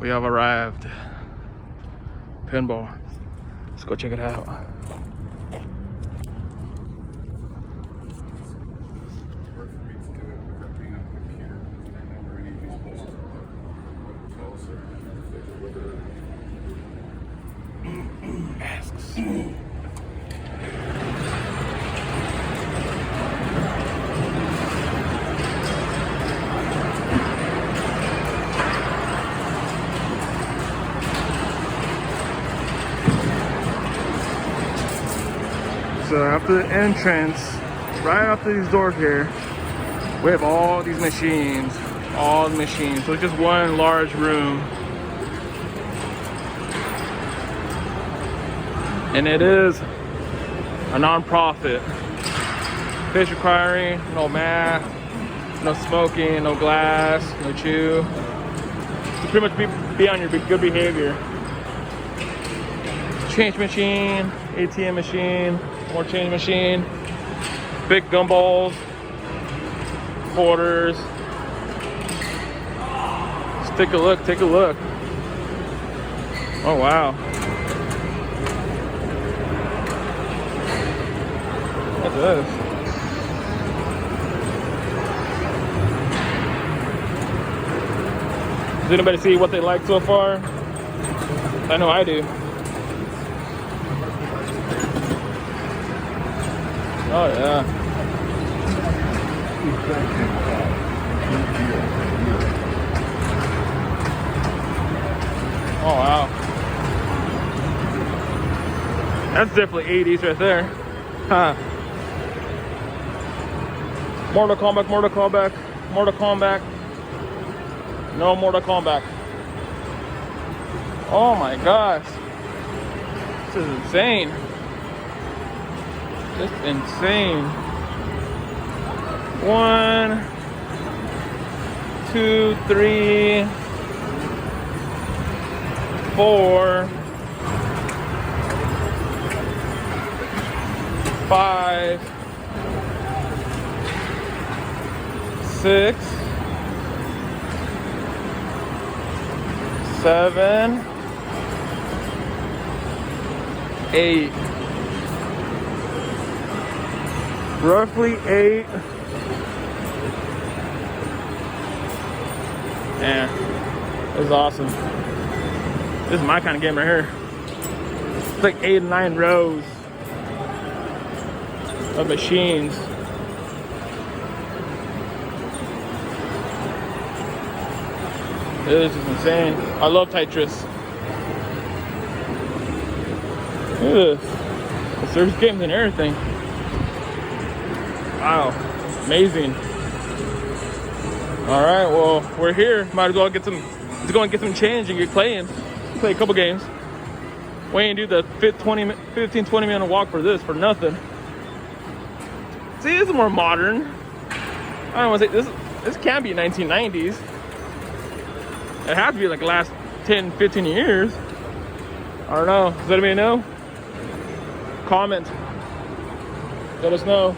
We have arrived. Pinball. Let's go check it out. Masks. So after the entrance, right after these doors here, we have all these machines, all the machines. So it's just one large room. And it is a non-profit. Fish requiring no mask, no smoking, no glass, no chew. So pretty much be on your good behavior. Change machine, ATM machine, more change machine, big gumballs, quarters. Just take a look, take a look. Oh wow. What's this? Does anybody see what they like so far? I know I do. Oh yeah. Oh wow. That's definitely 80s right there. Huh. Mortal Kombat, Mortal Kombat, Mortal Kombat. No Mortal Kombat. Oh my gosh. This is insane. Just insane. 1, 2, 3, 4, 5, 6, 7, 8. Roughly 8. Yeah, this is awesome. This is my kind of game right here. It's like 8 or 9 rows of machines. This is insane. I love Tetris. Look at this. There's games and everything. Wow, amazing. All right, well, we're here. Might as well get some, let's go and get some change and get playing. Play a couple games. We ain't do the 15, 20 minute walk for this for nothing. See, this is more modern. I don't want to say, this can't be 1990s. It has to be like the last 10, 15 years. I don't know. Does anybody know? Comment. Let us know.